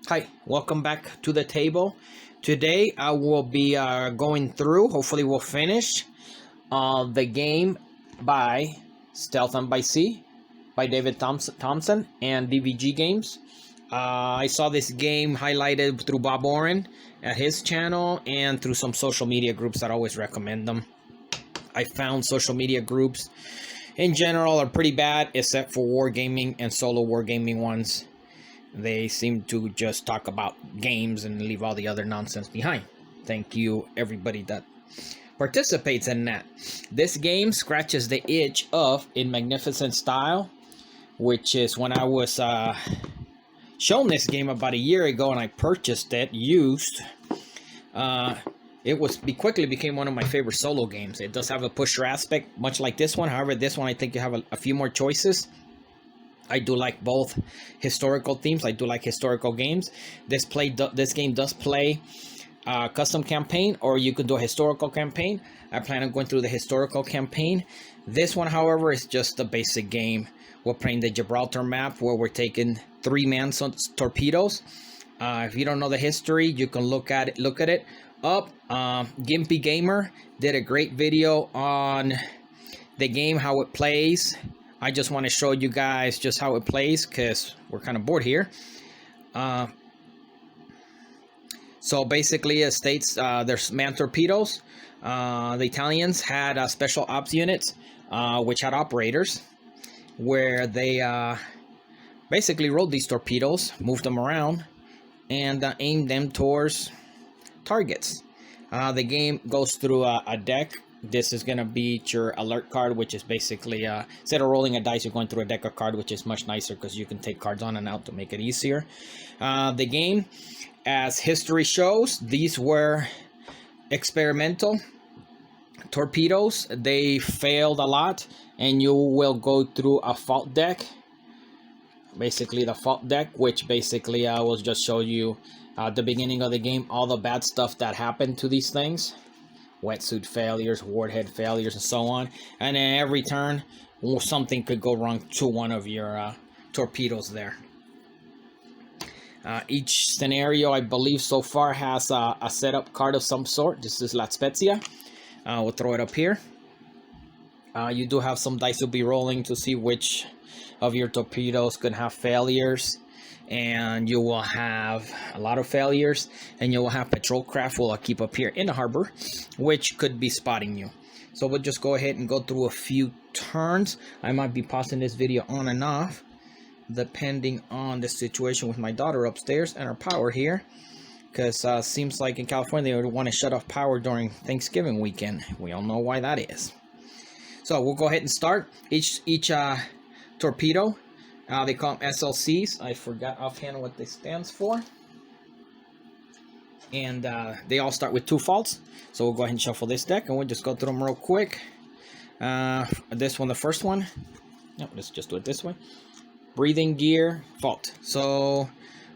Hi, welcome back to the table. Today I will be going through, hopefully we'll finish, the game by Stealth and by Sea by David Thompson and DVG Games. I saw this game highlighted through Bob Oren at his channel and through some social media groups that always recommend them. I found social media groups in general are pretty bad except for wargaming and solo wargaming ones. They seem to just talk about games and leave all the other nonsense behind. Thank you, everybody that participates in that. This game scratches the itch of In Magnificent Style, which is when I was shown this game about a year ago and I purchased it used. It quickly became one of my favorite solo games. It does have a pusher aspect, much like this one. However, this one I think you have a few more choices. I do like both historical themes. I do like historical games. This game does play custom campaign, or you could do a historical campaign. I plan on going through the historical campaign. This one, however, is just a basic game. We're playing the Gibraltar map where we're taking 3-man torpedoes. If you don't know the history, you can look at it up. Gimpy Gamer did a great video on the game, how it plays. I just want to show you guys just how it plays because we're kind of bored here. So basically it states there's man torpedoes. The Italians had special ops units which had operators where they basically rode these torpedoes, moved them around, and aimed them towards targets. The game goes through a deck. This is going to be your alert card, which is basically, instead of rolling a dice, you're going through a deck of cards, which is much nicer because you can take cards on and out to make it easier. The game, as history shows, these were experimental torpedoes. They failed a lot, and you will go through a fault deck. Basically, the fault deck, which basically I will just show you at the beginning of the game, all the bad stuff that happened to these things. Wetsuit failures, warhead failures, and so on. And then every turn, something could go wrong to one of your torpedoes there. Each scenario, I believe, so far has a setup card of some sort. This is La Spezia. We'll throw it up here. You do have some dice you'll be rolling to see which of your torpedoes could have failures. And you will have a lot of failures, and you will have patrol craft will keep up here in the harbor, which could be spotting you. So we'll just go ahead and go through a few turns. I might be pausing this video on and off depending on the situation with my daughter upstairs and our power here, because seems like in California they would want to shut off power during Thanksgiving weekend. We all know why that is. So we'll go ahead and start. Each torpedo, they call them SLCs. I forgot offhand what they stands for. And they all start with 2 faults. So we'll go ahead and shuffle this deck, and we'll just go through them real quick. This one, the first one. No, let's just do it this way. Breathing gear, fault. So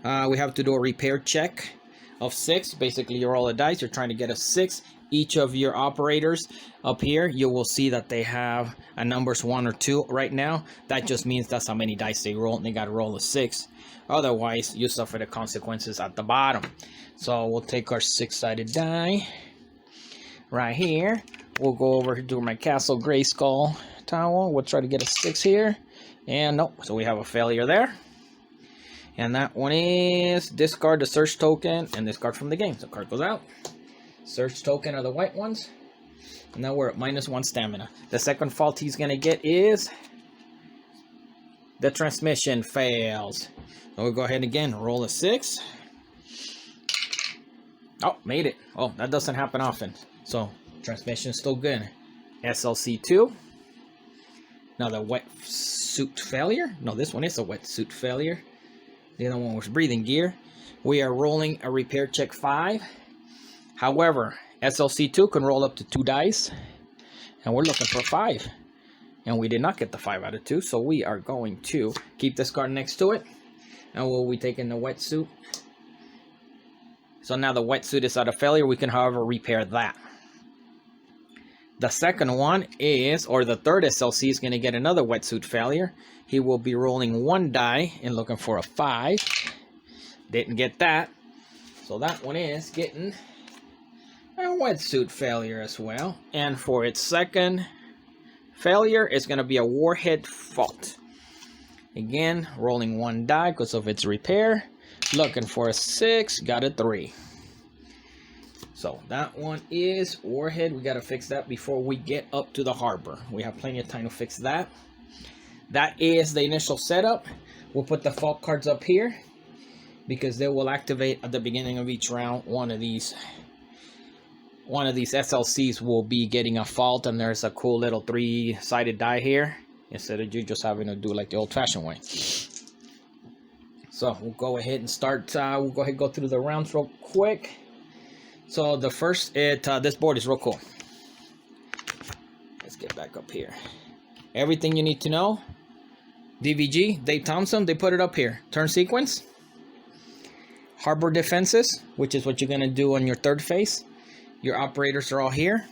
we have to do a repair check of 6. Basically, you roll a dice. You're trying to get a 6. Each of your operators up here, you will see that they have a numbers 1 or 2 right now. That just means that's how many dice they roll, and they got to roll a 6. Otherwise, you suffer the consequences at the bottom. So we'll take our 6-sided die right here. We'll go over here to my Castle Grayskull towel. We'll try to get a 6 here. And nope, so we have a failure there. And that one is discard the search token and discard from the game. So card goes out. Search token are the white ones. And now we're at -1 stamina. The second fault he's going to get is the transmission fails. So we'll go ahead again, roll a 6. Oh, made it. Oh, that doesn't happen often. So transmission is still good. SLC2. Another wetsuit failure. No, this one is a wetsuit failure. The other one was breathing gear. We are rolling a repair check 5. However, SLC2 can roll up to 2 dice, and we're looking for 5. And we did not get the 5 out of 2, so we are going to keep this card next to it. And we'll be taking the wetsuit. So now the wetsuit is out of failure. We can, however, repair that. The second one is, or the third SLC is going to get another wetsuit failure. He will be rolling 1 die and looking for a 5. Didn't get that. So that one is getting a wetsuit failure as well. And for its second failure, it's going to be a warhead fault. Again, rolling one die because of its repair. Looking for a 6, got a 3. So that one is warhead. We got to fix that before we get up to the harbor. We have plenty of time to fix that. That is the initial setup. We'll put the fault cards up here because they will activate at the beginning of each round. One of these SLCs will be getting a fault, and there's a cool little 3-sided die here instead of you just having to do like the old-fashioned way. So we'll go ahead and start. We'll go ahead and go through the rounds real quick. So the first, this board is real cool. Let's get back up here. Everything you need to know. DVG, Dave Thompson, they put it up here. Turn sequence. Harbor defenses, which is what you're going to do on your third phase. Your operators are all here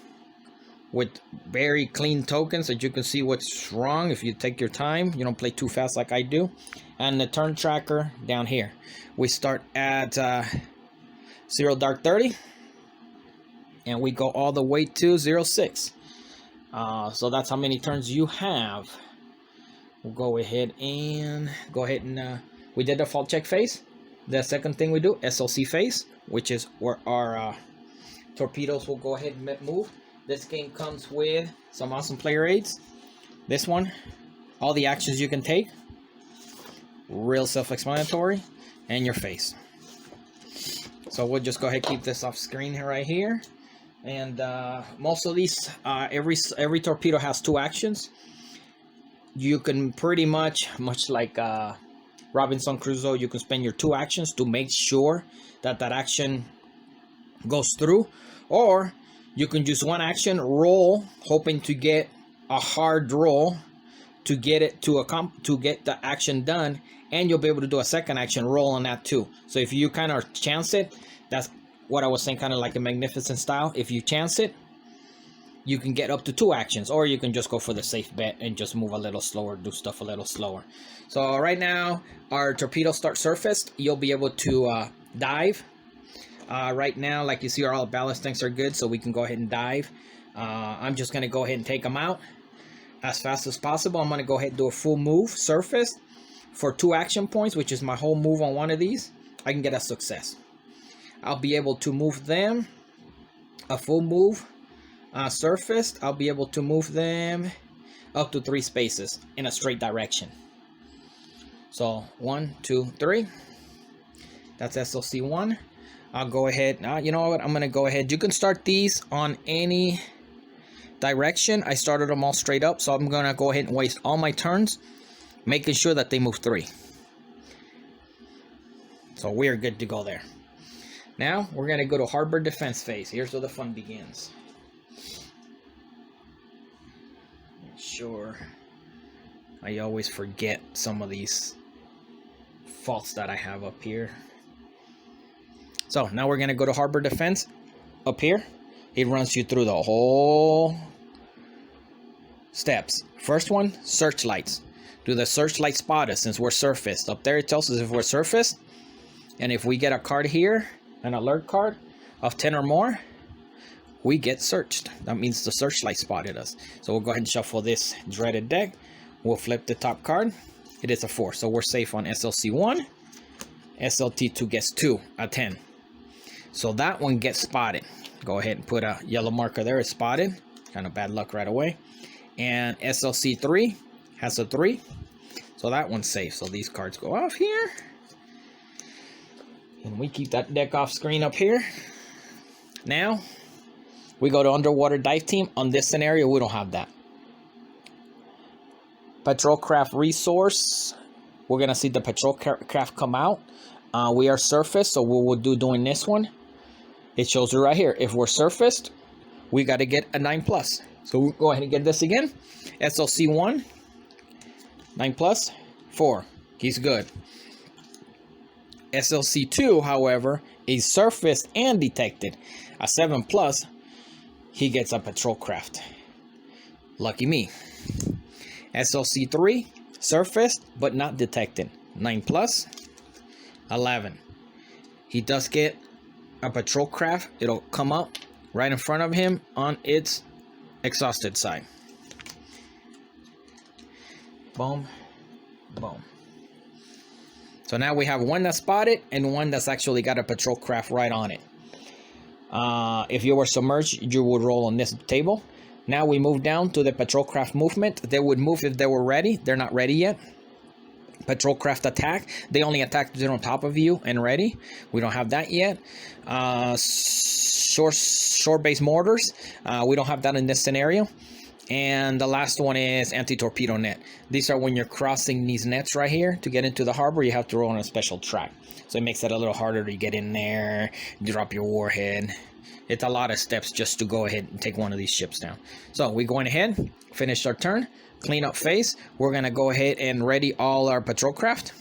with very clean tokens that you can see what's wrong if you take your time. You don't play too fast like I do. And the turn tracker down here. We start at 0 dark 30. And we go all the way to 06. So that's how many turns you have. We'll go ahead and we did the fault check phase. The second thing we do, SLC phase, which is where our torpedoes will go ahead and move. This game comes with some awesome player aids. This one, all the actions you can take, real self-explanatory, and your face. So we'll just go ahead and keep this off screen here, right here. And most of these, every torpedo has 2 actions. You can pretty much like Robinson Crusoe, you can spend your 2 actions to make sure that action goes through, or you can use 1 action, roll, hoping to get a hard roll to get it to get the action done, and you'll be able to do a second action roll on that too. So if you kind of chance it, that's what I was saying, kind of like a Magnificent style. If you chance it, you can get up to 2 actions, or you can just go for the safe bet and just move a little slower, do stuff a little slower. So right now, our torpedoes start surfaced. You'll be able to dive. Right now, like you see, all the ballast tanks are good, so we can go ahead and dive. I'm just going to go ahead and take them out as fast as possible. I'm going to go ahead and do a full move, surface, for 2 action points, which is my whole move on one of these. I can get a success. I'll be able to move them, a full move, surfaced. I'll be able to move them up to 3 spaces in a straight direction. So 1, 2, 3. That's SLC 1. I'll go ahead. You know what? I'm going to go ahead. You can start these on any direction. I started them all straight up, so I'm going to go ahead and waste all my turns making sure that they move 3. So we're good to go there. Now we're going to go to harbor defense phase. Here's where the fun begins. Sure, I always forget some of these faults that I have up here. So now we're going to go to harbor defense up here. It runs you through the whole steps. First one, searchlights. Do the searchlight spot us since we're surfaced? Up there it tells us if we're surfaced. And if we get a card here, an alert card of 10 or more, we get searched. That means the searchlight spotted us. So we'll go ahead and shuffle this dreaded deck. We'll flip the top card. It is a 4, so we're safe on SLC 1. SLT 2 gets 2, a 10. So that one gets spotted. Go ahead and put a yellow marker there. It's spotted. Kind of bad luck right away. And SLC 3 has a 3. So that one's safe. So these cards go off here. And we keep that deck off screen up here. Now, we go to underwater dive team. On this scenario, we don't have that. Patrol craft resource. We're going to see the patrol craft come out. We are surfaced, so what we'll do doing this one, it shows you right here. If we're surfaced, we got to get a 9+. So we'll go ahead and get this again. SLC 1, 9+, 4. He's good. SLC 2, however, is surfaced and detected. A 7+, he gets a patrol craft. Lucky me. SLC 3, surfaced but not detected. 9+, 11. he does get a patrol craft. It'll come up right in front of him on its exhausted side. Boom, boom. So now we have one that's spotted and one that's actually got a patrol craft right on it. If you were submerged, you would roll on this table. Now we move down to the patrol craft movement. They would move if they were ready. They're not ready yet. Patrol craft attack. They only attack if they're on top of you and ready. We don't have that yet. Shore-based mortars. We don't have that in this scenario. And the last one is anti-torpedo net. These are when you're crossing these nets right here to get into the harbor. You have to roll on a special track. So it makes it a little harder to get in there, drop your warhead. It's a lot of steps just to go ahead and take one of these ships down. So we're going ahead, finish our turn, clean up phase. We're going to go ahead and ready all our patrol craft.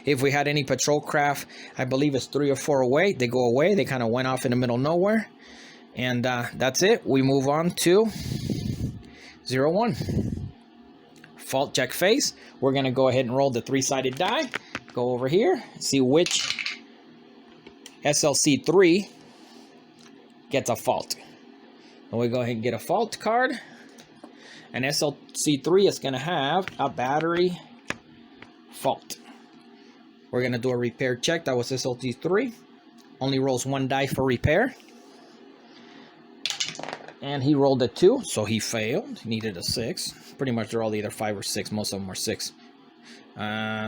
If we had any patrol craft, I believe it's 3 or 4 away. They go away. They kind of went off in the middle of nowhere. And that's it. We move on to 0-1. Fault check phase. We're going to go ahead and roll the 3-sided die. Go over here. See which SLC3 gets a fault. And we go ahead and get a fault card. And SLC3 is going to have a battery fault. We're going to do a repair check. That was SLC3. Only rolls 1 die for repair. And he rolled a 2, so he failed. He needed a 6. Pretty much they're all either 5 or 6. Most of them are 6.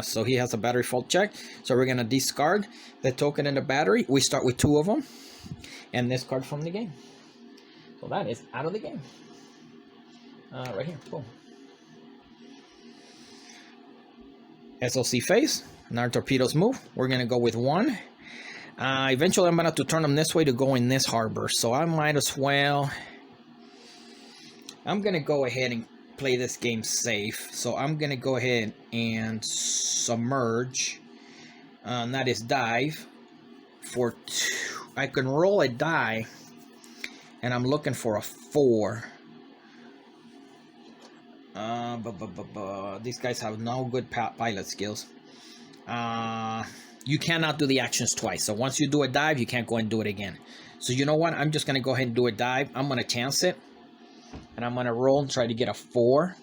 So he has a battery fault check. So we're going to discard the token in the battery. We start with 2 of them. And this card from the game. So that is out of the game. Right here. Boom. SLC phase. Now our torpedoes move. We're going to go with 1. Eventually I'm going to have to turn them this way to go in this harbor. So I might as well... I'm going to go ahead and play this game safe. So I'm going to go ahead and submerge. That is dive. For 2. I can roll a die. And I'm looking for a 4. These guys have no good pilot skills. You cannot do the actions twice. So once you do a dive, you can't go and do it again. So you know what? I'm just going to go ahead and do a dive. I'm going to chance it. And I'm going to roll and try to get a 4.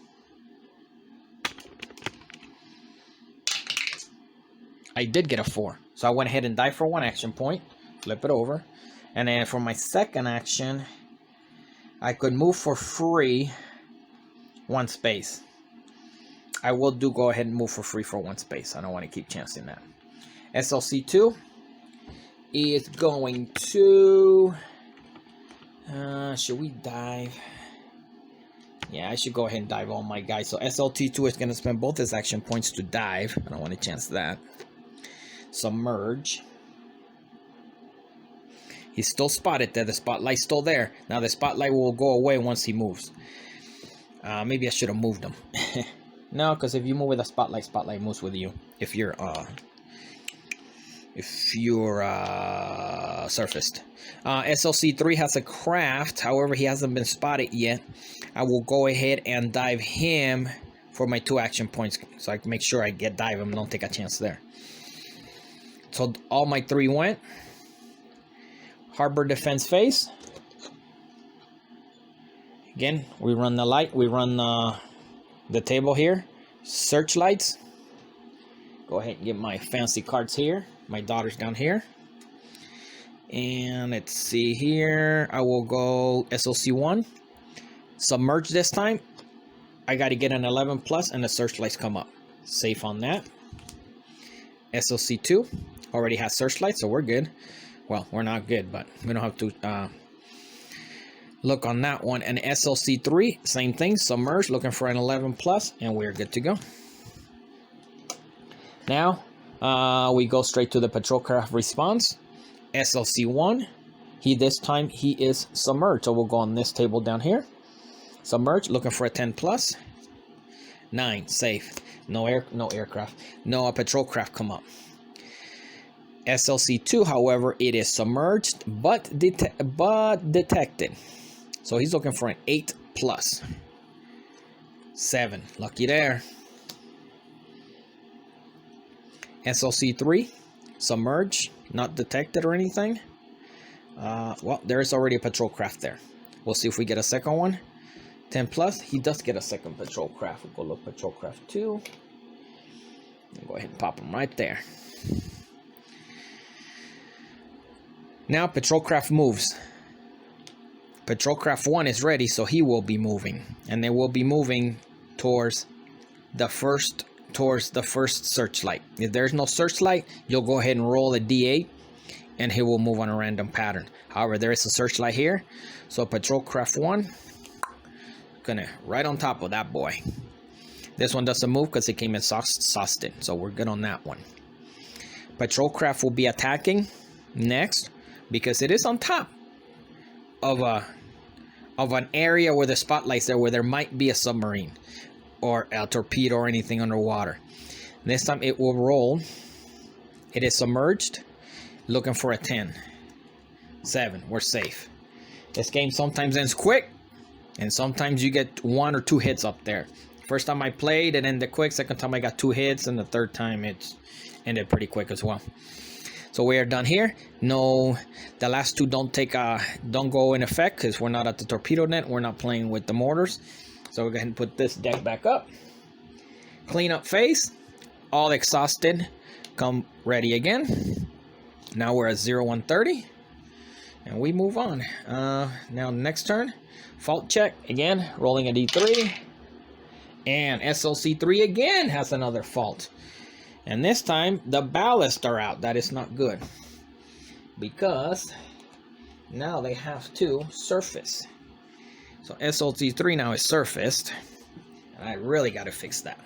I did get a 4. So I went ahead and dive for 1 action point. Flip it over. And then for my second action, I could move for free 1 space. I will go ahead and move for free for 1 space. I don't want to keep chancing that. SLC2 is going to... should we dive? Yeah, I should go ahead and dive all my guys. So SLT2 is going to spend both his action points to dive. I don't want to chance that. Submerge. He's still spotted there. The spotlight's still there. Now the spotlight will go away once he moves. Maybe I should have moved him. No, because if you move with a spotlight, spotlight moves with you. If you're surfaced. SLC3 has a craft. However, he hasn't been spotted yet. I will go ahead and dive him for my 2 action points. So I can make sure I get dive him and don't take a chance there. So all my 3 went. Harbor defense phase. Again, we run the light. We run the table here. Searchlights. Go ahead and get my fancy cards here. My daughter's down here. And let's see here. I will go SLC1. Submerge this time. I got to get an 11 plus and the searchlights come up. Safe on that. SLC2 already has searchlights, so we're good. Well, we're not good, but we don't have to look on that one. And SLC3, same thing. Submerge, looking for an 11 plus, and we're good to go. Now, we go straight to the patrol craft response. SLC1, this time he is submerged. So we'll go on this table down here. Submerge, looking for a 10 plus. 9, safe. No aircraft. No patrol craft come up. SLC2, however, it is submerged but detected. So he's looking for an 8 plus. 7, lucky there. SLC3, submerge. not detected or anything. Well, there's already a patrol craft there. We'll see if we get a second one. 10 plus, he does get a second patrol craft. We'll go look patrol craft 2. And go ahead and pop him right there. Now patrol craft moves. Patrol craft 1 is ready, so he will be moving. And they will be moving towards the first searchlight. If there's no searchlight, you'll go ahead and roll a D8 and he will move on a random pattern. However, there is a searchlight here, so patrol craft 1 gonna right on top of that boy. This one doesn't move because it came exhausted, so we're good on that one. Patrol craft will be attacking next because it is on top of an area where the spotlight's there, where there might be a submarine or a torpedo or anything underwater. This time it will roll. It is submerged, looking for a 10. 7, we're safe. This game sometimes ends quick, and sometimes you get 1 or 2 hits up there. First time I played, it ended quick. Second time I got 2 hits, and the third time it ended pretty quick as well. So we are done here. No, the last 2 don't go in effect because we're not at the torpedo net. We're not playing with the mortars. So we're going to put this deck back up. Clean up phase. All exhausted. Come ready again. Now we're at 0130. And we move on. Now next turn. Fault check. Again, rolling a D3. And SLC3 again has another fault. And this time, the ballast are out. That is not good. Because now they have to surface. So SLC3 now is surfaced. And I really got to fix that.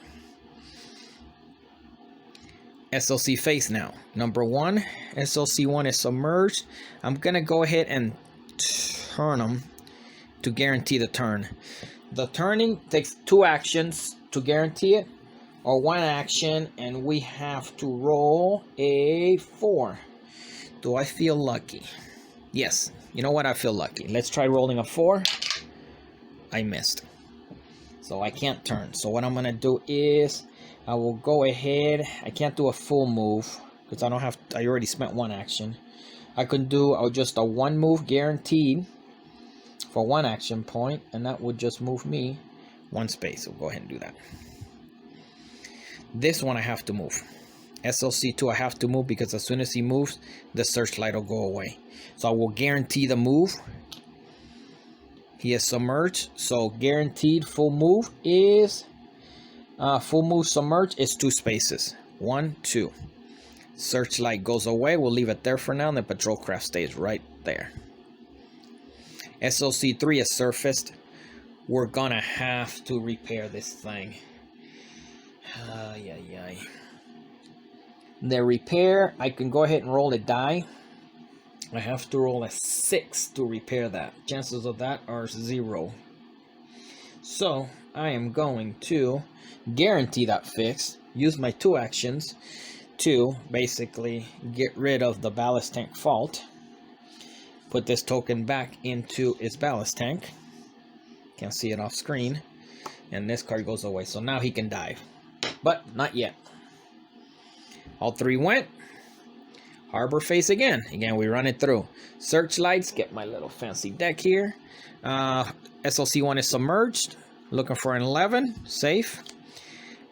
SLC face now. Number 1, SLC1 is submerged. I'm going to go ahead and turn them to guarantee the turn. The turning takes 2 actions to guarantee it, or 1 action, and we have to roll a 4. Do I feel lucky? Yes. You know what? I feel lucky. Let's try rolling a 4. I missed. So I can't turn. So what I'm going to do is I will go ahead. I can't do a full move because I already spent 1 action. I could do just a 1 move guaranteed for 1 action point, and that would just move me 1 space. So go ahead and do that. This one I have to move. SLC2 I have to move because as soon as he moves, the searchlight will go away. So I will guarantee the move. He is submerged, so guaranteed full move is submerged is 2 spaces. 1, 2. Searchlight goes away. We'll leave it there for now, and the patrol craft stays right there. SLC3 is surfaced. We're gonna have to repair this thing. The repair, I can go ahead and roll a die. I have to roll a 6 to repair that. Chances of that are 0. So I am going to guarantee that fix. Use my 2 actions to basically get rid of the ballast tank fault. Put this token back into its ballast tank. Can't see it off screen. And this card goes away. So now he can dive. But not yet. All 3 went. Harbor face again. Again, we run it through. Searchlights. Get my little fancy deck here. SLC1 is submerged. Looking for an 11. Safe.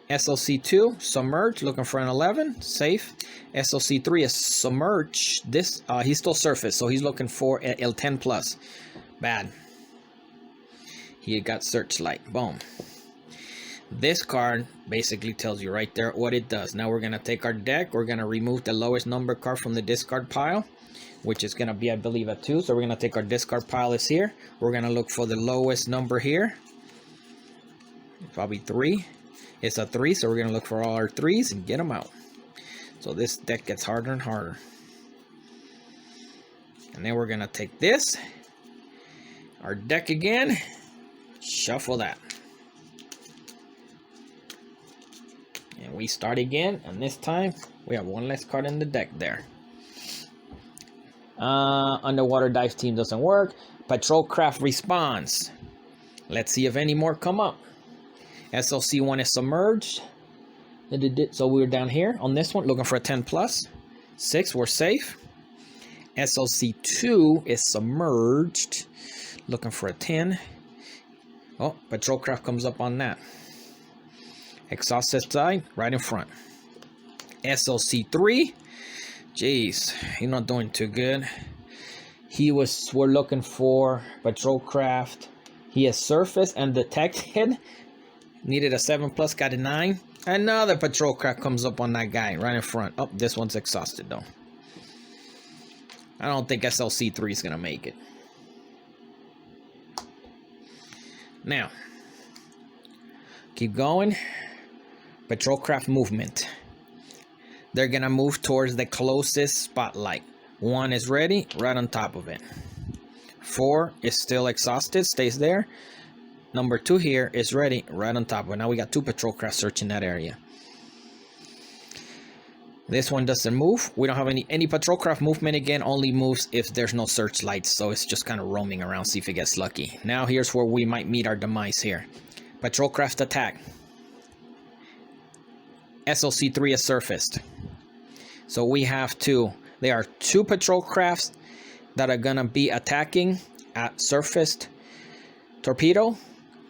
SLC2 submerged. Looking for an 11. Safe. SLC3 is submerged. He's still surface, so he's looking for a 10 plus. Bad. He got searchlight. Boom. This card basically tells you right there what it does. Now we're going to take our deck. We're going to remove the lowest number card from the discard pile, which is going to be, I believe, a 2. So we're going to take our discard pile is here. We're going to look for the lowest number here. Probably 3. It's a 3, so we're going to look for all our 3s and get them out. So this deck gets harder and harder. And then we're going to take this, our deck again, shuffle that. And we start again, and this time we have 1 less card in the deck there. Underwater dive team doesn't work. Patrol craft responds. Let's see if any more come up. SLC1 is submerged. So we're down here on this one looking for a 10 plus. 6, we're safe. SLC2 is submerged, looking for a 10. Oh, patrol craft comes up on that. Exhausted side, right in front. SLC3, jeez, he's not doing too good. We're looking for patrol craft. He is surfaced and detected. Needed a 7+, got a 9. Another patrol craft comes up on that guy right in front. Oh, this one's exhausted though. I don't think SLC3 is gonna make it. Now, keep going. Patrol craft movement. They're gonna move towards the closest spotlight. 1 is ready, right on top of it. 4 is still exhausted, stays there. Number 2 here is ready, right on top of it. Now we got 2 patrol craft searching that area. This one doesn't move. We don't have any patrol craft movement again, only moves if there's no search lights. So it's just kind of roaming around, see if it gets lucky. Now here's where we might meet our demise here. Patrol craft attack. SLC3 is surfaced. So we have there are 2 patrol crafts that are gonna be attacking at surfaced torpedo.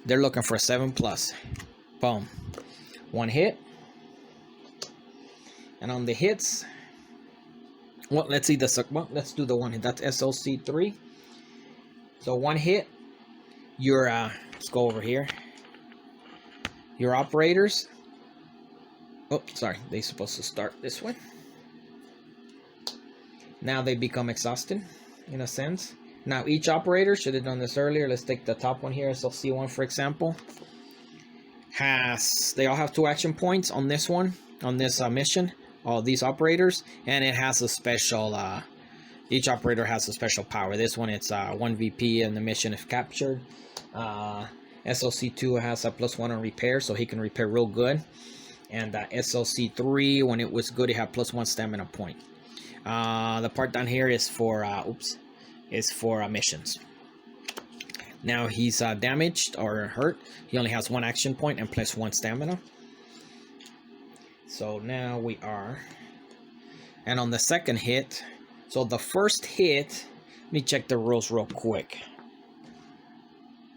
They're looking for a 7+. Boom. 1 hit. And on the hits, well, let's do the 1 hit. That's SLC3. So 1 hit. Your let's go over here. Your operators. Oh, sorry, they're supposed to start this way. Now they become exhausted, in a sense. Now each operator, should have done this earlier. Let's take the top one here, SLC1 for example. They all have 2 action points on this one, on this mission. All these operators, and it has a special. Each operator has a special power. This one, it's 1 VP, and the mission if captured. SLC2 has a +1 on repair, so he can repair real good. And SLC3, when it was good, it had +1 stamina point. The part down here is for missions. Now he's damaged or hurt. He only has 1 action point and +1 stamina. So now we are, and on the second hit, so the first hit, let me check the rules real quick.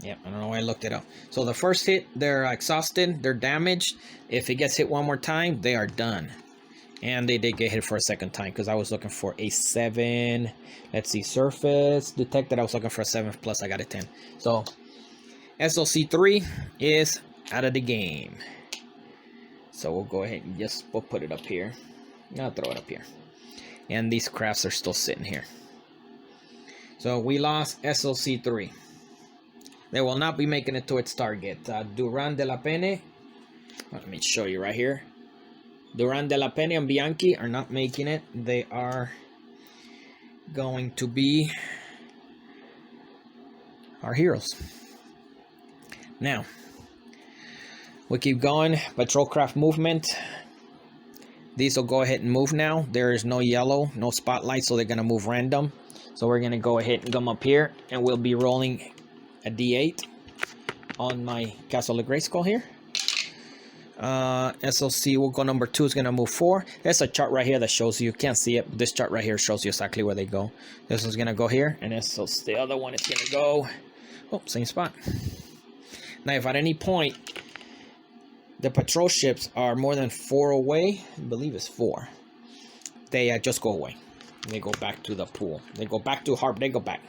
Yep, I don't know why I looked it up. So the first hit, they're exhausted, they're damaged. If it gets hit 1 more time, they are done. And they did get hit for a second time because I was looking for a 7. Let's see, surface detected. I was looking for a 7+. I got a 10. So SLC3 is out of the game. So we'll go ahead and we'll put it up here. I'll throw it up here. And these crafts are still sitting here. So we lost SLC3. They will not be making it to its target. Duran de la Pene. Let me show you right here. Duran de la Pene and Bianchi are not making it. They are going to be our heroes. Now, we keep going. Patrol craft movement. These will go ahead and move now. There is no yellow, no spotlight, so they're going to move random. So we're going to go ahead and come up here, and we'll be rolling a D8 on my Castle of Grayskull here. SLC will go number 2 is going to move 4. There's a chart right here that shows you can't see it. This chart right here shows you exactly where they go. This one's going to go here, and the other one is going to go, same spot. Now, if at any point the patrol ships are more than 4 away, I believe it's 4, they just go away. They go back to the pool. They go back to harbor. They go back.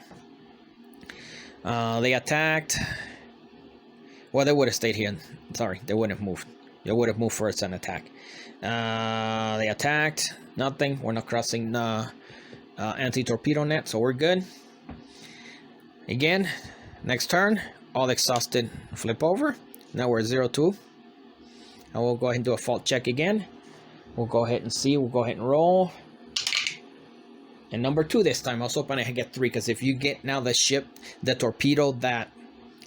They attacked. Well, they would have stayed here. Sorry, they wouldn't have moved. They would have moved first and attack. They attacked. Nothing. We're not crossing the anti-torpedo net, so we're good. Again, next turn, all exhausted. Flip over. Now we're 0-2. And we'll go ahead and do a fault check again. We'll go ahead and see. We'll go ahead and roll. And number 2 this time. I was hoping I get 3, because if you get now the ship, the torpedo that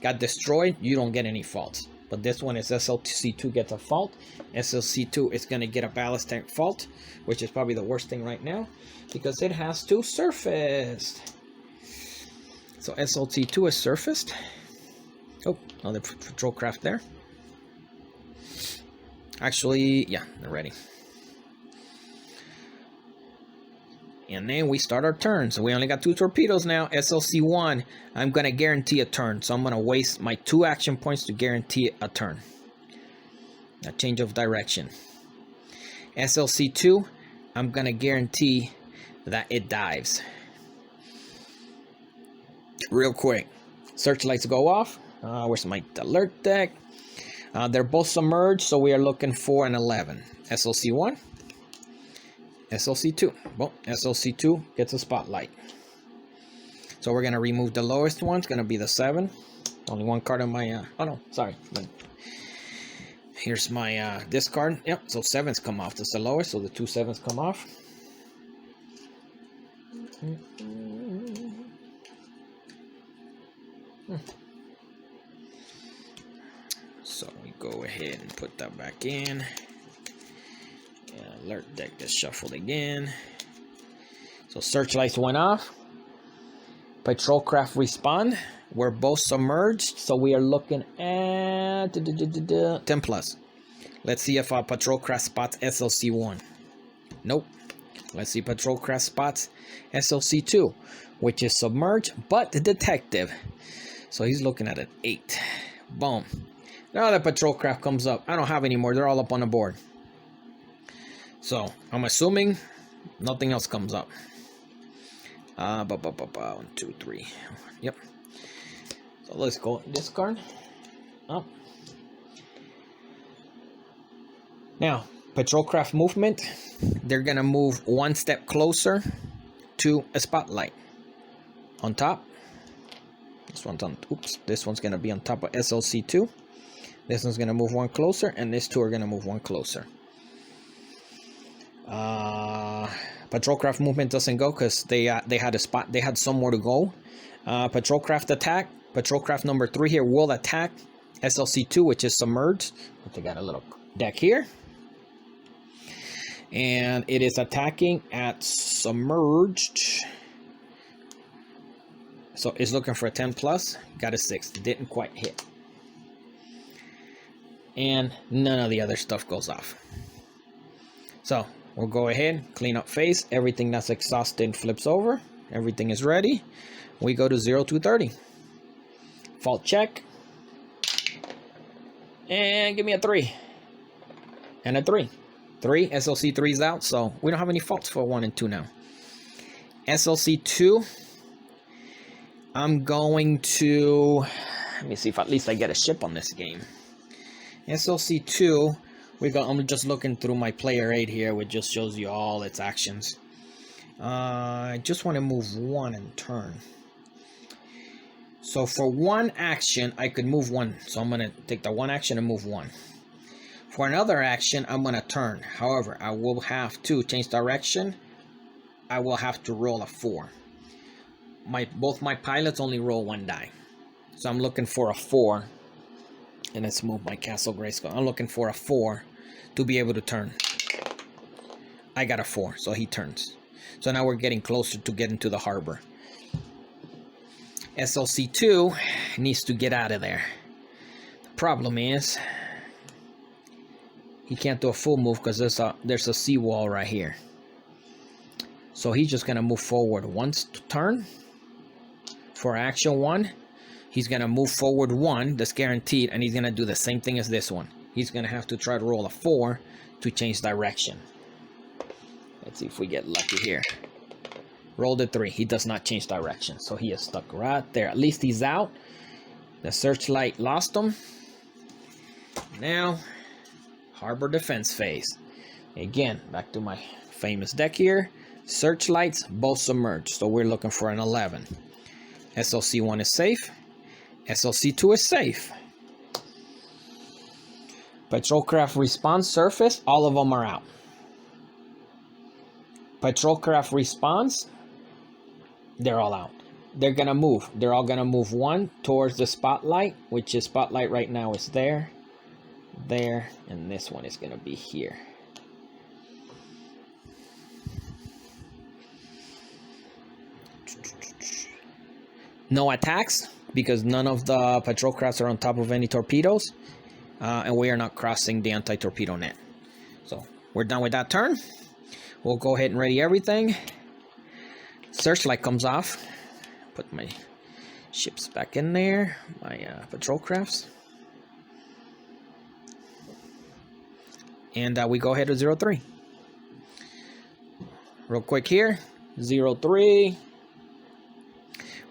got destroyed, you don't get any faults. But this one is SLC2 gets a fault. SLC2 is going to get a ballast tank fault, which is probably the worst thing right now, because it has to surface. So SLC2 is surfaced. Oh, another patrol craft there. Actually, yeah, they're ready. And then we start our turn. So we only got 2 torpedoes now. SLC1, I'm going to guarantee a turn. So I'm going to waste my 2 action points to guarantee a turn. A change of direction. SLC2, I'm going to guarantee that it dives. Real quick. Searchlights go off. Where's my alert deck? They're both submerged, so we are looking for an 11. SLC1. SLC2. Well, SLC2 gets a spotlight. So we're going to remove the lowest one. It's going to be the 7. Only one card on my... oh, no. Sorry. Here's my discard. Yep. So 7s come off. That's the lowest. So the 2 7s come off. So we go ahead and put that back in. Alert deck gets shuffled again. So searchlights went off. Patrol craft respond. We're both submerged, so we are looking at 10 plus. Let's see if our patrol craft spots SLC1. Nope. Let's see patrol craft spots SLC2, which is submerged but the detective. So he's looking at an 8. Boom. Now that patrol craft comes up, I don't have any more. They're all up on the board. So I'm assuming nothing else comes up. 1, 2, 3. Yep. So let's go discard. Oh. Now, patrol craft movement. They're gonna move 1 step closer to a spotlight. On top. This one's on. Oops. This one's gonna be on top of SLC2. This one's gonna move 1 closer, and these 2 are gonna move 1 closer. Patrol craft movement doesn't go because they had a spot. They had somewhere to go. Patrol craft attack. Patrol craft number 3 here will attack SLC2, which is submerged. They got a little deck here, and it is attacking at submerged. So it's looking for a 10 plus. Got a 6. Didn't quite hit. And none of the other stuff goes off. So we'll go ahead, clean up phase. Everything that's exhausted flips over. Everything is ready. We go to 0 to 30. Fault check. And give me a 3. And a 3. 3. SLC3 is out, so we don't have any faults for 1 and 2 now. SLC2. I'm going to... Let me see if at least I get a ship on this game. SLC2... I'm just looking through my player aid here, which just shows you all its actions. I just want to move 1 and turn. So for 1 action, I could move 1. So I'm going to take the 1 action and move 1. For another action, I'm going to turn. However, I will have to change direction. I will have to roll a 4. Both my pilots only roll 1 die. So I'm looking for a 4. And let's move my Castle Grayskull. I'm looking for a 4 to be able to turn. I got a 4, so he turns. So now we're getting closer to getting to the harbor. SLC2 needs to get out of there. The problem is he can't do a full move because there's a seawall right here. So he's just gonna move forward once to turn. For action 1, he's gonna move forward 1, that's guaranteed, and he's gonna do the same thing as this one. He's gonna have to try to roll a 4 to change direction. Let's see if we get lucky here. Rolled a 3. He does not change direction, so he is stuck right there. At least he's out. The searchlight lost him. Now, harbor defense phase. Again, back to my famous deck here. Searchlights both submerged, so we're looking for an 11. SLC1 is safe. SLC2 is safe. Patrol craft response surface, all of them are out. Patrol craft response, they're all out. They're gonna move. They're all gonna move 1 towards the spotlight, which is spotlight right now is there, and this one is gonna be here. No attacks, because none of the patrol crafts are on top of any torpedoes. And we are not crossing the anti-torpedo net. So we're done with that turn. We'll go ahead and ready everything. Searchlight comes off. Put my ships back in there. My patrol crafts. And we go ahead to 03. Real quick here. 03.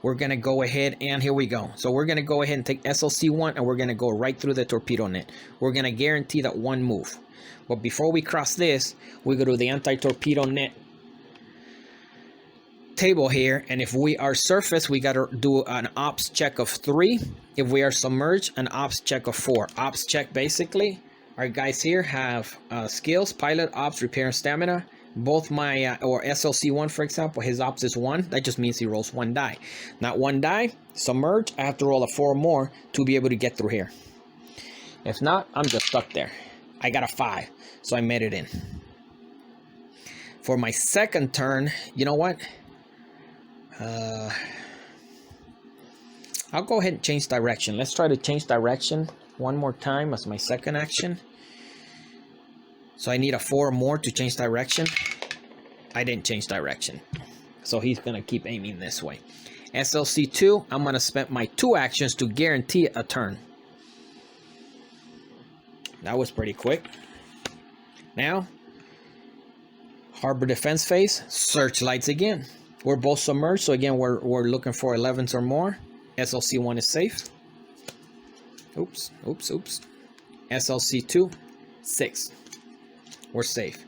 We're going to go ahead and here we go. So we're going to go ahead and take SLC1 and we're going to go right through the torpedo net. We're going to guarantee that one move. But before we cross this, we go to the anti-torpedo net table here. And if we are surface, we got to do an ops check of 3. If we are submerged, an ops check of 4. Ops check basically, our guys here have skills, pilot, ops, repair, and stamina. Both my, or SLC1 for example, his ops is 1. That just means he rolls 1 die. Not 1 die, submerge, I have to roll a 4 more to be able to get through here. If not, I'm just stuck there. I got a 5, so I made it in. For my second turn, you know what? I'll go ahead and change direction. Let's try to change direction one more time as my second action. So I need a 4 more to change direction. I didn't change direction. So he's going to keep aiming this way. SLC2, I'm going to spend my 2 actions to guarantee a turn. That was pretty quick. Now, harbor defense phase, searchlights again. We're both submerged, so again, we're looking for 11s or more. SLC1 is safe. Oops, oops, oops. SLC2, 6. We're safe.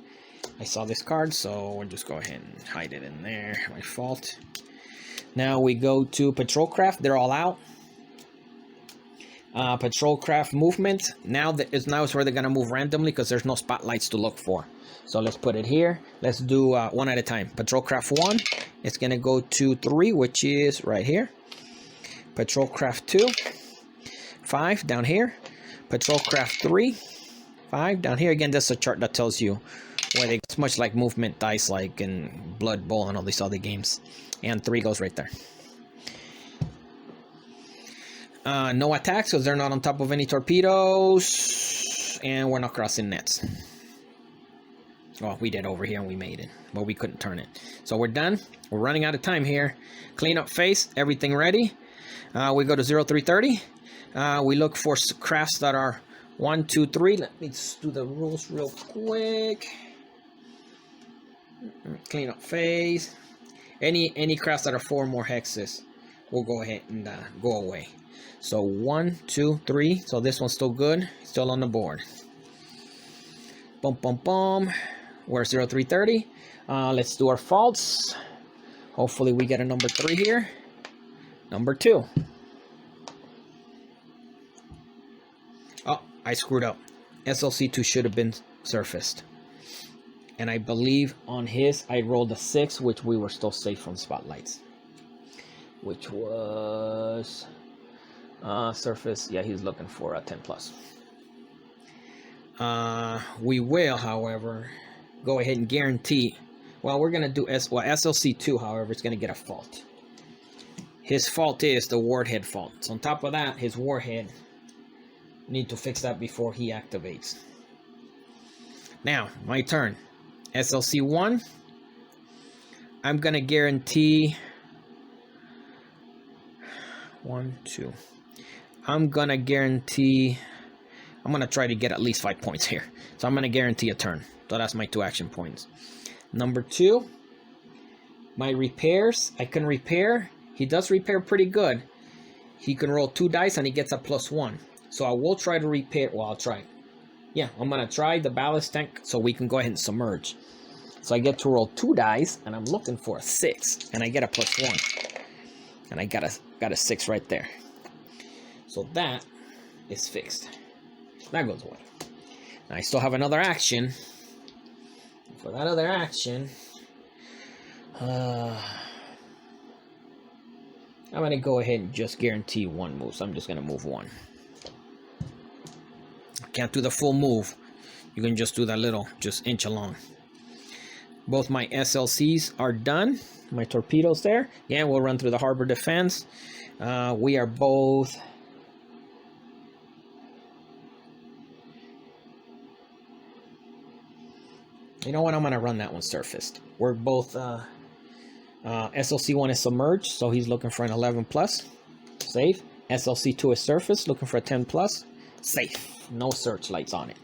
I saw this card, so we'll just go ahead and hide it in there. My fault. Now we go to patrol craft. They're all out. Patrol craft movement. Now is where they're gonna move randomly because there's no spotlights to look for. So let's put it here. Let's do one at a time. Patrol craft 1. It's gonna go to 3, which is right here. Patrol craft 2. 5 down here. Patrol craft 3. 5 down here. Again, that's a chart that tells you where they, it's much like movement dice, like in Blood Bowl and all these other games. And 3 goes right there. No attacks because they're not on top of any torpedoes, and we're not crossing nets. Well, we did over here and we made it, but we couldn't turn it. So we're done. We're running out of time here. Clean up face, everything ready. We go to 0330. We look for crafts that are 1, 2, 3. Let me just do the rules real quick. Clean up phase. Any crafts that are 4 more hexes will go ahead and go away. So 1, 2, 3. So this one's still good. Still on the board. Boom, boom, boom. We're 0330. Let's do our faults. Hopefully we get a number 3 here. Number 2. Oh, I screwed up. SLC2 should have been surfaced. And I believe on his, I rolled a 6, which we were still safe from spotlights. Which was surface. Yeah, he's looking for a 10 plus. We will, however, go ahead and guarantee. Well, we're going to do SLC2, however, is going to get a fault. His fault is the warhead fault. So on top of that, his warhead, need to fix that before he activates. Now, my turn. SLC1. I'm going to guarantee 1, 2. I'm going to guarantee, I'm going to try to get at least 5 points here. So I'm going to guarantee a turn. So that's my 2 action points. Number 2, my repairs. I can repair. He does repair pretty good. He can roll 2 dice and he gets a +1. So I will try to repair. Well, I'll try. Yeah, I'm going to try the ballast tank so we can go ahead and submerge. So I get to roll 2 dice and I'm looking for a 6. And I get a +1. And I got a 6 right there. So that is fixed. That goes away. Now I still have another action. For that other action, I'm going to go ahead and just guarantee 1 move. So I'm just going to move 1. Can't do the full move. You can just do that little, just inch along. Both my SLCs are done. My torpedoes there. Yeah, we'll run through the harbor defense. We are both... You know what? I'm going to run that one surfaced. We're both SLC1 is submerged, so he's looking for an 11 plus. Safe. SLC2 is surface, looking for a 10 plus. Safe. No searchlights on it.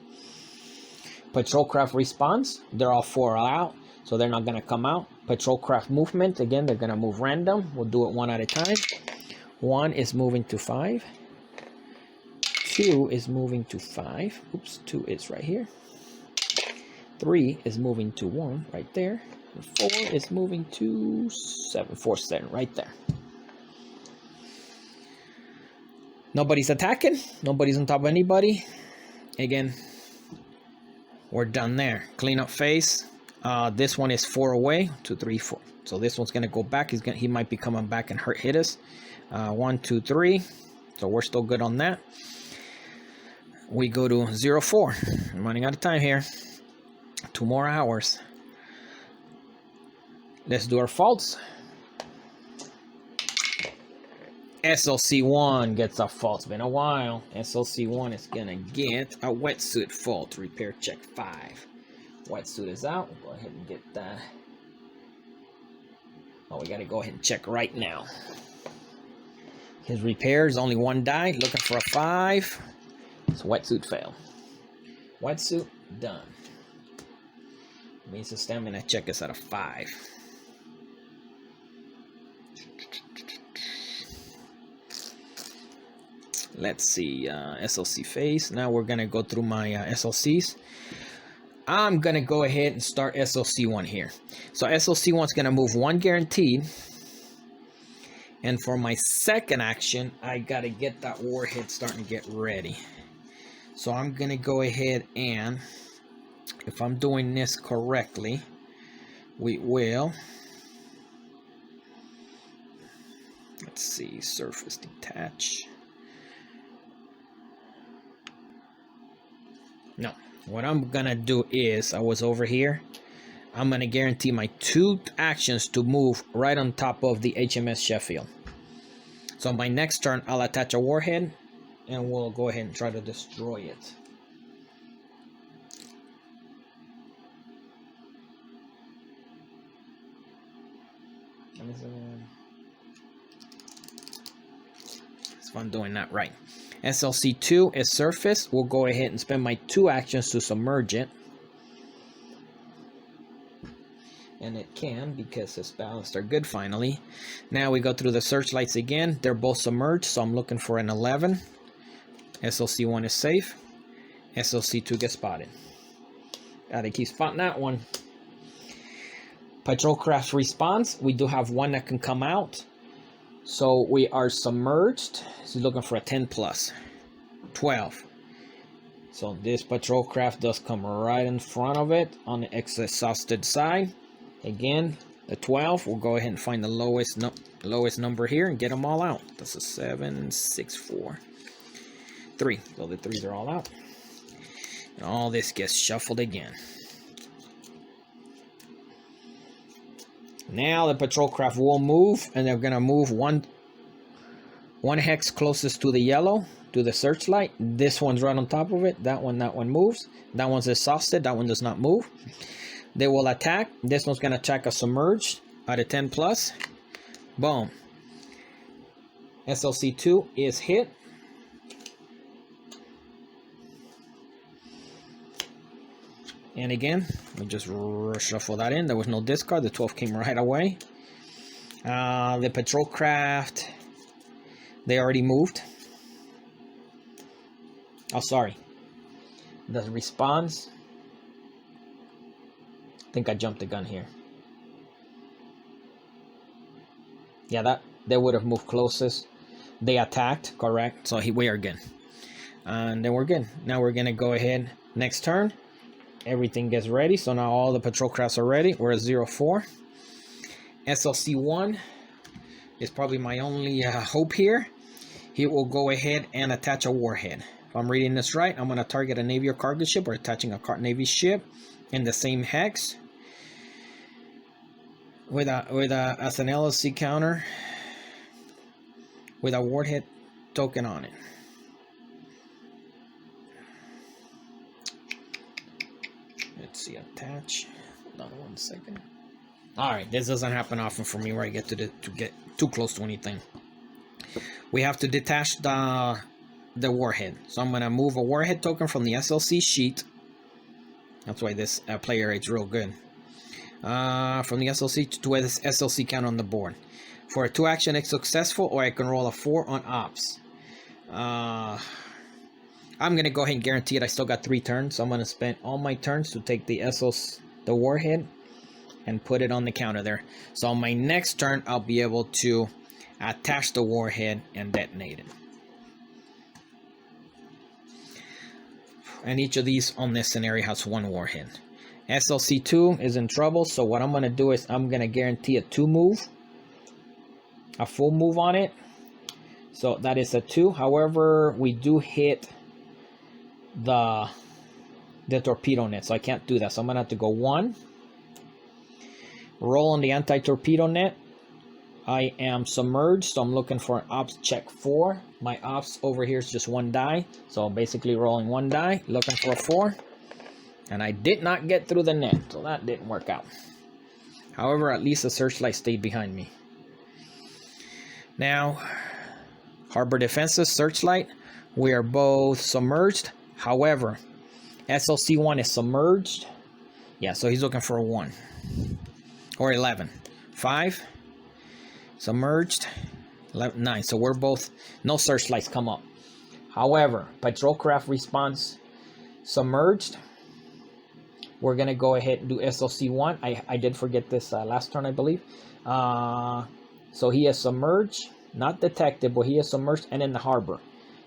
Patrol craft response. They're all 4 out, so they're not going to come out. Patrol craft movement. Again, they're going to move random. We'll do it one at a time. 1 is moving to 5. 2 is moving to 5. Oops, 2 is right here. 3 is moving to 1 right there. And 4 is moving to 7. 4, 7 right there. Nobody's attacking. Nobody's on top of anybody. Again, we're done there. Clean up phase. This one is 4 away. 2, 3, 4. So this one's gonna go back. He might be coming back and hit us. 1, 2, 3. So we're still good on that. We go to 0, 4. I'm running out of time here. 2 more hours. Let's do our faults. SLC1 gets a fault. It's been a while. SLC1 is gonna get a wetsuit fault. Repair check 5. Wetsuit is out. We'll go ahead and get that. Oh, we gotta go ahead and check right now. His repair is only 1 die. Looking for a 5. It's wetsuit fail. Wetsuit done. Means the stamina check is at a 5. Let's see, SLC phase. Now we're gonna go through my SLCs. I'm gonna go ahead and start SLC1 here. So SLC1 is gonna move 1 guaranteed. And for my second action, I gotta get that warhead starting to get ready. So I'm gonna go ahead and, if I'm doing this correctly, we will, let's see, surface detach. No, what I'm gonna do is, I was over here, I'm gonna guarantee my 2 actions to move right on top of the HMS Sheffield. So my next turn, I'll attach a warhead and we'll go ahead and try to destroy it. If I'm doing that right. SLC2 is surface. We'll go ahead and spend my 2 actions to submerge it. And it can, because its ballasts are good finally. Now we go through the searchlights again. They're both submerged, so I'm looking for an 11. SLC1 is safe. SLC2 gets spotted. Gotta keep spotting that one. Patrol craft response. We do have 1 that can come out. So we are submerged. He's looking for a 10 plus. 12. So this patrol craft does come right in front of it on the exhausted side. Again, the 12. We'll go ahead and find the lowest number here and get them all out. That's a 7, 6, 4, 3. So the 3s are all out. And all this gets shuffled again. Now the patrol craft will move, and they're gonna move one hex closest to the yellow, to the searchlight. This one's right on top of it. That one moves. That one's exhausted. That one does not move. They will attack. This one's gonna attack a submerged at a 10 plus. Boom. SLC2 is hit. And again, we just shuffle that in. There was no discard. The 12 came right away. The patrol craft, they already moved. Oh, sorry. The response. I think I jumped the gun here. Yeah, that they would have moved closest. They attacked, correct. So we are good. And then we're good. Now we're going to go ahead. Next turn. Everything gets ready. So now all the patrol crafts are ready. We're at 0-4. SLC1 is probably my only hope here. He will go ahead and attach a warhead. If I'm reading this right, I'm going to target a Navy or cargo ship, or attaching a Navy ship in the same hex with as an LLC counter with a warhead token on it. Let's see, attach. Hold on 1 second. All right, this doesn't happen often for me where I get to get too close to anything. We have to detach the warhead. So I'm gonna move a warhead token from the SLC sheet. That's why this player rate's real good. From the SLC to this SLC count on the board. For a 2 action, it's successful, or I can roll a 4 on ops. I'm gonna go ahead and guarantee it. I still got 3 turns, so I'm gonna spend all my turns to take the warhead and put it on the counter there. So on my next turn, I'll be able to attach the warhead and detonate it. And each of these on this scenario has 1 warhead. SLC2 is in trouble, so what I'm going to do is I'm going to guarantee a 2 move. A full move on it. So that is a 2. However, we do hit the torpedo net, so I can't do that. So I'm going to have to go 1. Roll on the anti-torpedo net. I am submerged, so I'm looking for an ops check 4. My ops over here is just 1 die, so basically rolling 1 die, looking for a 4. And I did not get through the net, so that didn't work out. However, at least the searchlight stayed behind me. Now, harbor defenses, searchlight, we are both submerged. However, SLC1 is submerged. Yeah, so he's looking for a 1. Or 11. 5. Submerged. 11, 9. So we're both, no searchlights come up. However, patrol craft responds submerged. We're going to go ahead and do SLC1. I did forget this last turn, I believe. So he is submerged. Not detected, but he is submerged and in the harbor.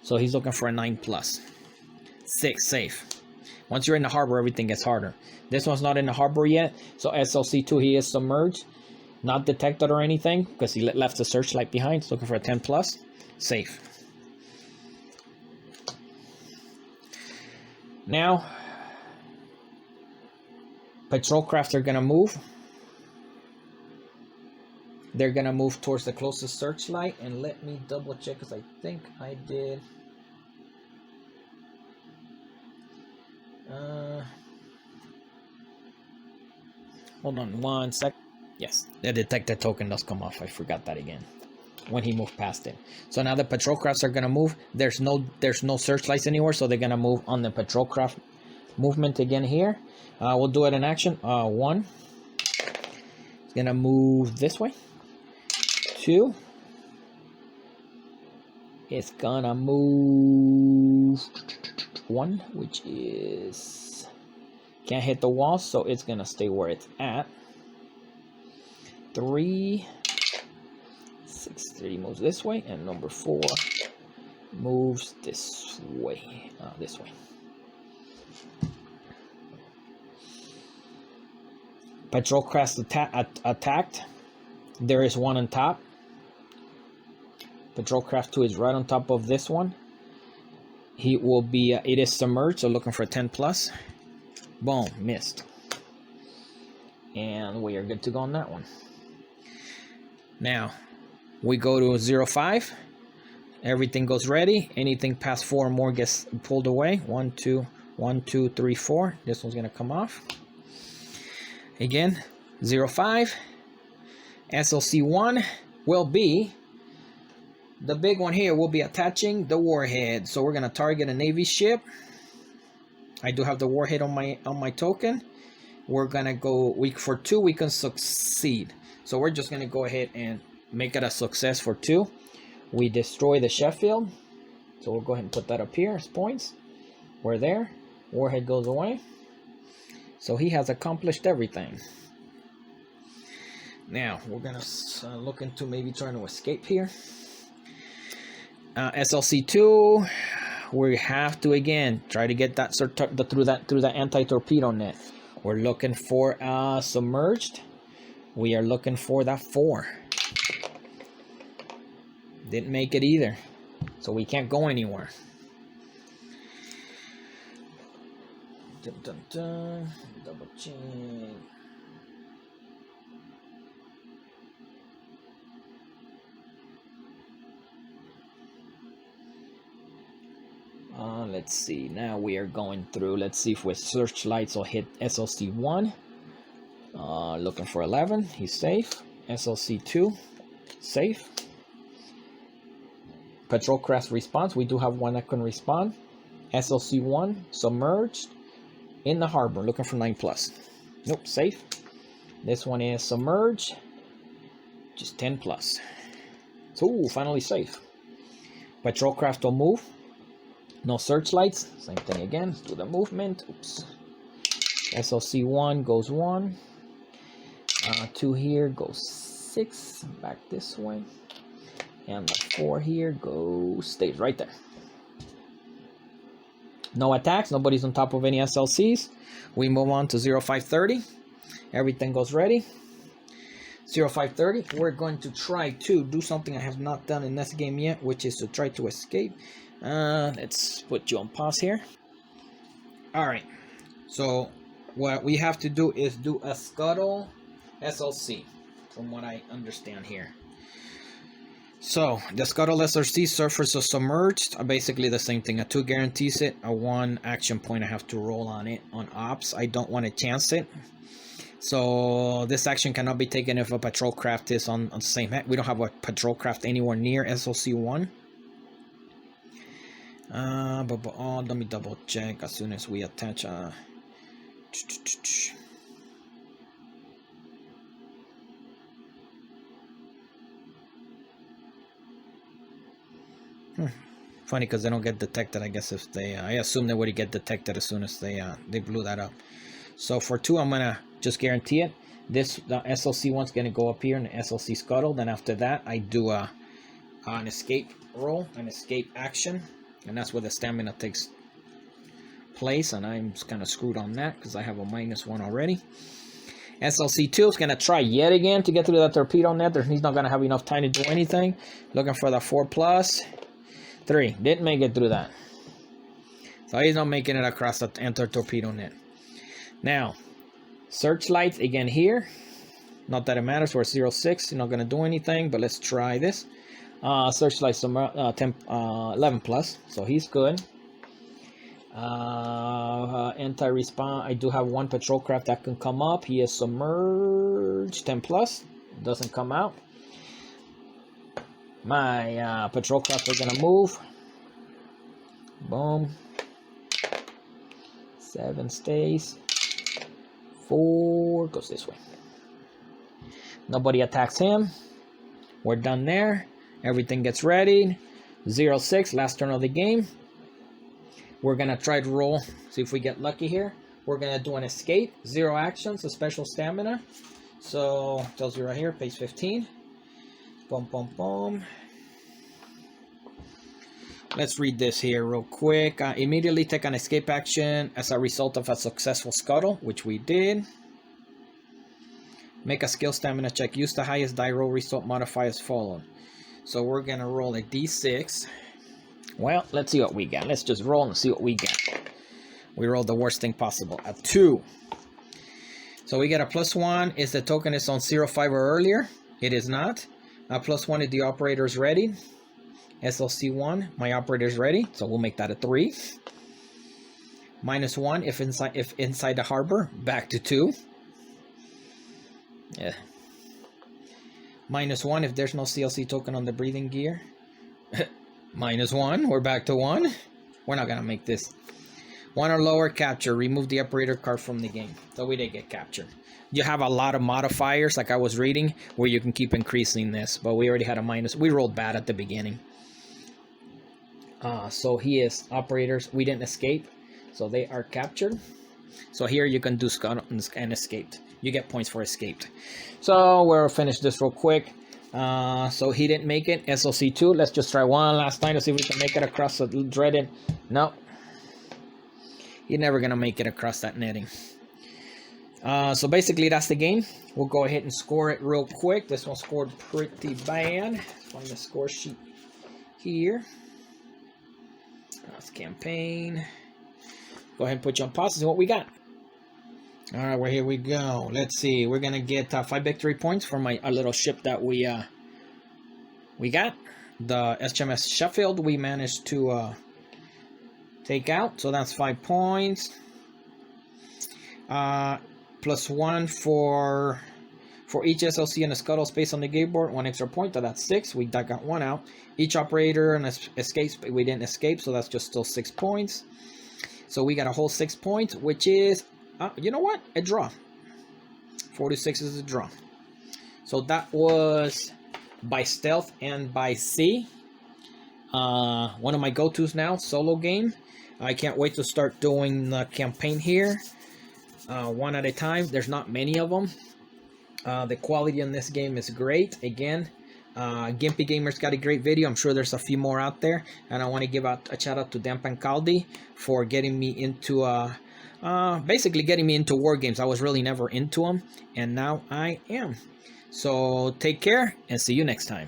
So he's looking for a 9+. 6, safe. Once you're in the harbor, everything gets harder. This one's not in the harbor yet. So SLC2, he is submerged. Not detected or anything because he left the searchlight behind. He's looking for a 10+. Safe. Now, patrol craft are going to move. They're going to move towards the closest searchlight. And let me double check because I think I did. Hold on 1 sec. Yes, the detected token does come off. I forgot that again when he moved past it. So now the patrol crafts are gonna move. There's no searchlights anywhere, so they're gonna move on the patrol craft movement again here. We'll do it in action. 1. It's gonna move this way. 2. It's gonna move 1, which is can't hit the wall, so it's gonna stay where it's at. 3. 6, 3 moves this way, and number 4 moves this way. This way. Patrol craft attacked. There is 1 on top. Patrol craft 2 is right on top of this one. He will be. It is submerged, so looking for a 10+. Boom, missed. And we are good to go on that one. Now, we go to 0-5. Everything goes ready. Anything past 4 or more gets pulled away. 1, 2, 1, 2, 3, 4. This one's gonna come off. Again, 0-5. SLC1 will be the big one here. Will be attaching the warhead. So we're gonna target a Navy ship. I do have the warhead on my token. We're gonna go for 2. We can succeed. So we're just gonna go ahead and make it a success for 2. We destroy the Sheffield. So we'll go ahead and put that up here as points. We're there. Warhead goes away. So he has accomplished everything. Now we're gonna look into maybe trying to escape here. SLC2. We have to again try to get that through that anti-torpedo net. We're looking for submerged. We are looking for that 4. Didn't make it either, so we can't go anywhere. Dun, dun, dun. Double check. Let's see. Now we are going through. Let's see if with searchlights will hit SLC1. Looking for 11. He's safe. SLC2, safe. Patrol craft response. We do have one that can respond. SLC1, submerged in the harbor. Looking for 9+. Nope, safe. This one is submerged. Just 10+. So, finally safe. Patrol craft will move. No searchlights. Same thing again. Let's do the movement. Oops. SLC1 goes 1. 2 here goes 6. Back this way. And the 4 here stays right there. No attacks. Nobody's on top of any SLCs. We move on to 0530. Everything goes ready. 0530. We're going to try to do something I have not done in this game yet, which is to try to escape. Let's put you on pause here. Alright. So what we have to do is do a scuttle SLC, from what I understand here. So the scuttle SLC surface is submerged. Basically the same thing. A 2 guarantees it. A 1 action point I have to roll on it on ops. I don't want to chance it. So this action cannot be taken if a patrol craft is on the same head. We don't have a patrol craft anywhere near SLC1. Let me double check as soon as we attach Funny because they don't get detected. I guess if they I assume they would get detected as soon as they blew that up. So for 2 I'm gonna just guarantee it. The SLC one's gonna go up here in the SLC scuttle. Then after that I do an escape roll, an escape action, and that's where the stamina takes place, and I'm just kind of screwed on that because I have a -1 already. SLC2 is going to try yet again to get through that torpedo net. He's not going to have enough time to do anything. Looking for the 4+. 3. Didn't make it through that. So he's not making it across the enter torpedo net. Now, searchlights again here. Not that it matters. We're 06. You're not going to do anything, but let's try this. Searchlight 11+. So he's good. Anti-respawn. I do have 1 patrol craft that can come up. He is submerged. 10+. Doesn't come out. My patrol craft are gonna move. Boom. 7 stays. 4 goes this way. Nobody attacks him. We're done there. Everything gets ready. 06, last turn of the game. We're gonna try to roll, see if we get lucky here. We're gonna do an escape, 0 actions, a special stamina. So tells you right here, page 15. Boom, boom, boom. Let's read this here real quick. Immediately take an escape action as a result of a successful scuttle, which we did. Make a skill stamina check. Use the highest die roll result modifier as followed. So we're gonna roll a d6. Well, let's see what we got. Let's just roll and see what we get. We rolled the worst thing possible, a 2. So we get a +1. Is the token is on 05 or earlier? It is not. A +1 if the operator is ready. SLC1, my operator is ready, so we'll make that a 3. -1 if inside the harbor, back to 2. Yeah. -1 if there's no CLC token on the breathing gear. -1, we're back to 1. We're not gonna make this. 1 or lower, capture. Remove the operator card from the game. So we did get captured. You have a lot of modifiers, like I was reading, where you can keep increasing this, but we already had a -. We rolled bad at the beginning. So he is operators. We didn't escape, so they are captured. So here you can do scuttle and escaped. You get points for escaped. So we'll finish this real quick. So he didn't make it. SLC2. Let's just try one last time to see if we can make it across the dreaded. No. You're never going to make it across that netting. So basically that's the game. We'll go ahead and score it real quick. This one scored pretty bad. Find the score sheet here. That's campaign. Go ahead and put you on pause and see what we got. All right, well, here we go. Let's see. We're going to get 5 victory points for our little ship that we got. The HMS Sheffield we managed to take out. So that's 5 points. +1 for each SLC and a scuttle space on the game board. 1 extra point, so that's 6. We got 1 out. Each operator and escapes, we didn't escape, so that's just still 6 points. So we got a whole 6 points, which is, you know what? A draw. 46 is a draw. So that was by stealth and by sea. One of my go-tos now, solo game. I can't wait to start doing the campaign here. One at a time. There's not many of them. The quality in this game is great. Again, Gimpy Gamer's got a great video. I'm sure there's a few more out there. And I want to give a shout out to Dan Pancaldi for getting me into basically getting me into war games. I was really never into them, and now I am. So take care and see you next time.